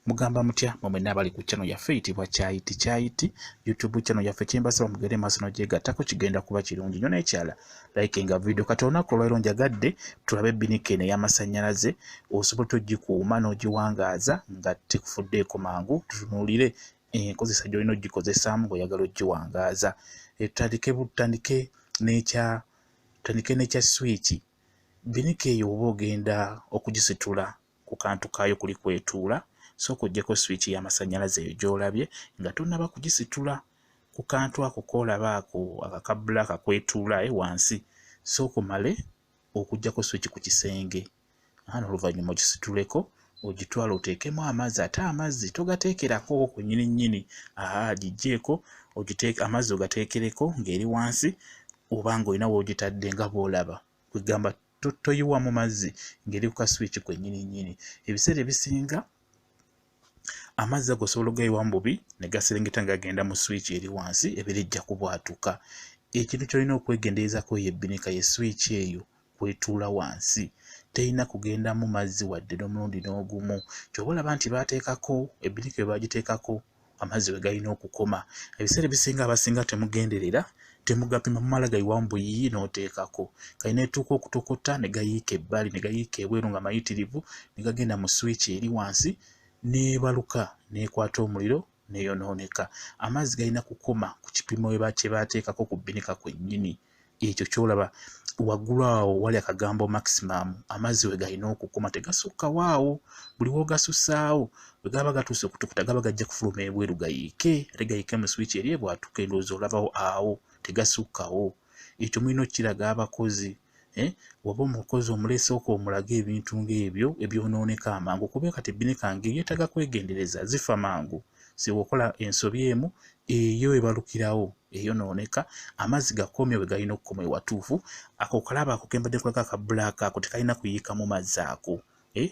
Mugamba mutya mumwe abali ku channel yaffe eyitibwa Kyayiti YouTube channel yaffe kyembasaba mugere maaso n'ogyegattako kigenda kuba kirungi nnyo n'ekyala like nga video kati olunaku olwaleero njagadde tulabe Ebinikayo Eyamasanyaraze osobola ogikuuma n'ogiwangaaza nga tekufuddeeko mangu tutunuulire enkozesa gy'olina ogikozesaamu ng'oyagala ogiwangaaza. Tutandike n'ekya switch. Ebinikayo oba ogenda okugisitula ku kantu kaayo kuli kwetuula sooka oggyeko switch y'amasanyalaze eyo gy'olabye nga tonnaba kugisitula ku kantu ako koolaba ako aka black akwetuula wansi, sooka omale okuggyako switch ku kisenge. Oluvannyuma ogisituleko ogitwala oteekemu amazzi, ate amazzi togateekerako kwennyini giggyeeko amazzi ogateekereko ng'eri wansi oba ng'olina w'ogitadde nga bw'olaba kwegamba toyiwamu mazzi ng'eri ku ka switch kwennyini. Ebiseera ebisinga amazzi ago osobola ogayiwamu bubi ne gaserengeta nga gagenda mu switch eri wansi ebirijja kubwatuka. Ekintu ky'olina okwegenderezako ye Ebinikayo switch eyo kwetuula wansi terina kugendamu mazzi wadde n'omulundi n'ogumu. Ky'oba olaba nti baateekako Ebinikayo baagiteekako amazzi we galina okukoma. Ebiseera ebisinga abasinga temugenderera temugapima mumala gayiwamu buyiyi n'oteekako. Kalina etuuka okutokota ne gayiika ebbali ne gayiika ebweru nga mayitirivu ne gagenda mu switch eri wansi n'ebaluka n'ekwata omuliro n'eyonooneka. Amazzi galina kukoma ku kipimo kye baateekako ku Ebinikayo kwennyini. Ekyo ky'olaba waggulu awo wali akagambo maximum, amazzi we galina okukoma tegasukkawo awo. Buli w'ogasusaawo bwe gaba gatuuse okutokota gaba gajja kufuluma ebweru gayiike ate gayiike mu switch eri ebwatuka endowooza olabawo awo tegasukkawo. Ekyo mulina okukiraga abakozi. Waba omukozi omulesooka omulaga ebintu ng'ebyo ebyonooneka amangu kuba kati Ebinikayo yeetaaga kwegendereza zifa mangu. Siwokola ensobi emu eyo ebalukirawo eyonooneka amazzi gakomye we galina okukoma ewatuufu. Ako kalaba ako kembadde kulaga aka black ako tekalina kuyiika mu mazzi ako.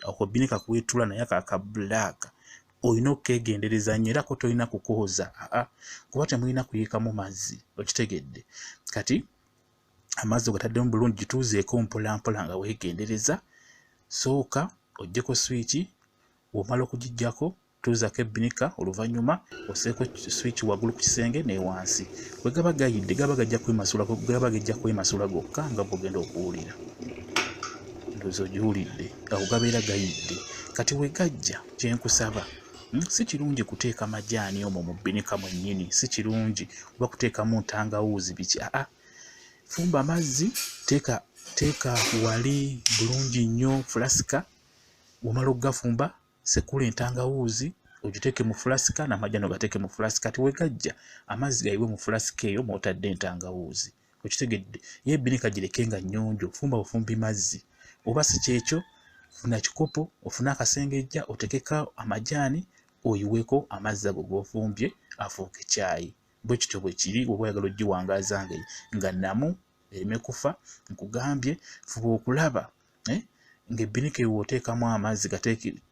Ako Ebinikayo kuwetuula naye aka black olina okukegendereza nnyo era ko tolina kukooza kuba temulina kuyiika mu mazzi, okitegedde. Kati amazzi ogataddemu bulungi gituuzeeko mpolampola nga weegendereza. Sooka oggyeko switch, w'omala okugiggyako tuuzako Ebinikayo, oluvannyuma oseeko switch waggulu ku kisenge ne wansi. Bwe gaba gayidde gaba gajja kwemasula gokka nga bw'ogenda okuwulira. Ndowooza ogiwulidde, awo gabeera gayidde. Kati we gajja kye nkusaba si kirungi kuteeka majaani omwo mu Ebinikayo mwennyini, si kirungi oba kuteekamu ntangawuuzi biki. Fumba amazzi, teeka wali bulungi nnyo fulasika. W'omala okugafumba sekula entangawuuzi ogiteeke mu fulasika n'amajaani ogateeke mu fulasika. Kati we gajja amazzi gayiwe mu fulasika eyo mw'otadde entangawuuzi, okitegedde. Ye Ebinikayo gireke nga nnyonjo, fumba bufumbi mazzi. Oba si kyekyo funa kikopo ofune akasengejja otekeko amajaani oyiweko amazzi ago g'ofumbye afuuke caayi. Bwe kityo bwe kiri oba oyagala ogiwangaaza nga nnamu ereme kufa. Nkugambye fuba okulaba ng'Ebinikayo w'oteekamu amazzi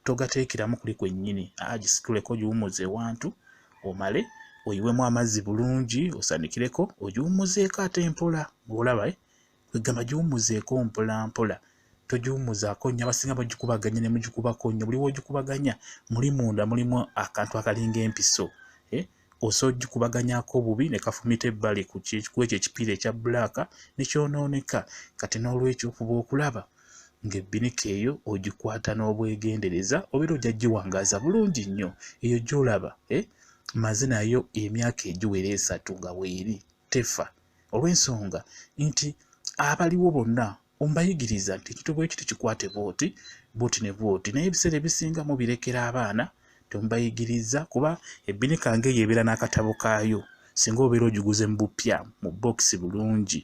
togateekeramu kuli kwennyini, gisituleko giwummuze ewantu omale oyiwemu amazzi bulungi osaanikireko ogiwummuzeeko ate mpola. Bw'olaba kwegamba giwummuzeeko mpolampola, togiwummuzaako nnyo. Abasinga bagikubaganya ne mugikubako nnyo. Buli w'ogikubaganya muli munda mulimu akantu akalinga empiso. Osobola ogikubaganyako bubi ne kafumita ebbali ku ekyo ekipiira ekya black ne kyonooneka. Kati n'olwekyo fuba okulaba ng'Ebinikayo eyo ogikwata n'obwegendereza obeera ojja giwangaaza bulungi nnyo. Eyo gy'olaba maze nayo emyaka egiwera 3 nga bw'eri tefa, olw'ensonga nti abaliwo bonna ombayigiriza nti ekintu bwe kiti kikwate bwoti ne bwoti. Naye ebiseera ebisinga mubirekera abaana temubayigiriza kuba Ebinikayo ng'eyo ebeera n'akatabo kaayo. Singa obeera ogiguze mu bupya mu bokisi bulungi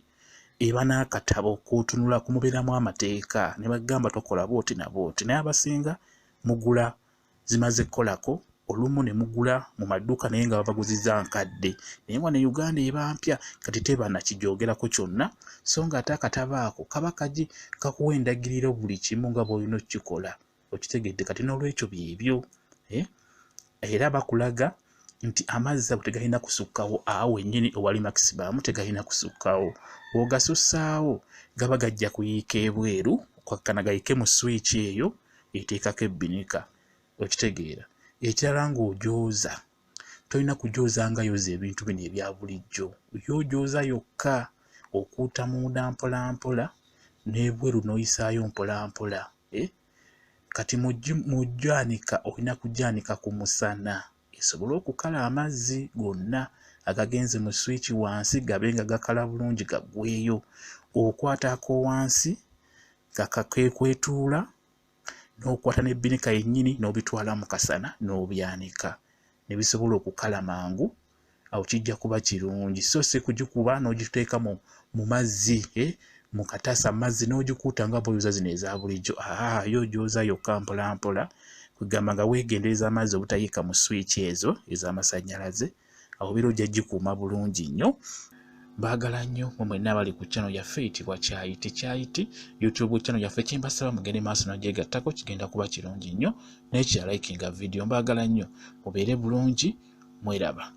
eba n'akatabo k'otunula kumubeeramu amateeka ne bagamba tokola bwoti na bwoti. Naye abasinga mugula zimaze kukolako, olumu ne mugula mu maduuka naye nga babaguzizza nkadde. Naye wano e Uganda eba mpya kati teba nakijoogerako kyonna, so nga ate akatabo ako kaba kakuwa endagiriro buli kimu nga bw'olina okukikola, okitegedde. Kati n'olwekyo byebyo era bakulaga nti amazzi ago tegalina kusukkawo awo wennyini owali maximum tegalina kusukkawo. Bw'ogasussaawo gaba gajja kuyiika ebweru kwakkana gayiike mu switch eyo eteekako Ebinikayo, okitegeera. ekirala ng'ojooza tolina kujooza nga yoza ebintu bino ebya bulijjo. Yojooza yokka okuuta munda mpolampola n'ebweru n'oyisaayo mpolampola. Kati mujjanika olina kujjanika ku musana esobole okukala amazzi gonna agagenze mu swiki wansi gabe nga gakala bulungi gaggweeyo. Okwata ak'owansi kakakekwetuula n'okwata n'ebbinika yennyini n'obitwala mu kasana n'obyanika ne bisobola okukala mangu. Awo kijja kuba kirungi, so si kugikuba n'ogiteeka mu mazzi mu kataasa mazzi n'ogikuuta nga bw'oyoza zino eza bulijjo. Yo gyoza yokka mpolampola, kugamba nga weegendereza amazzi obutayiika mu swiki ezo ez'amasannyalaze. Awo biro ojja gikuuma bulungi nnyo. Baagala nnyo mwenna abali ku channel yaffe eyitibwa Kyayiti YouTube channel yaffe. Kyembasaba mugende maaso n'ogyegattako, kigenda kuba kirungi nnyo. N'ekya likinga video. Mbaagala nnyo mubeere bulungi, mweraba.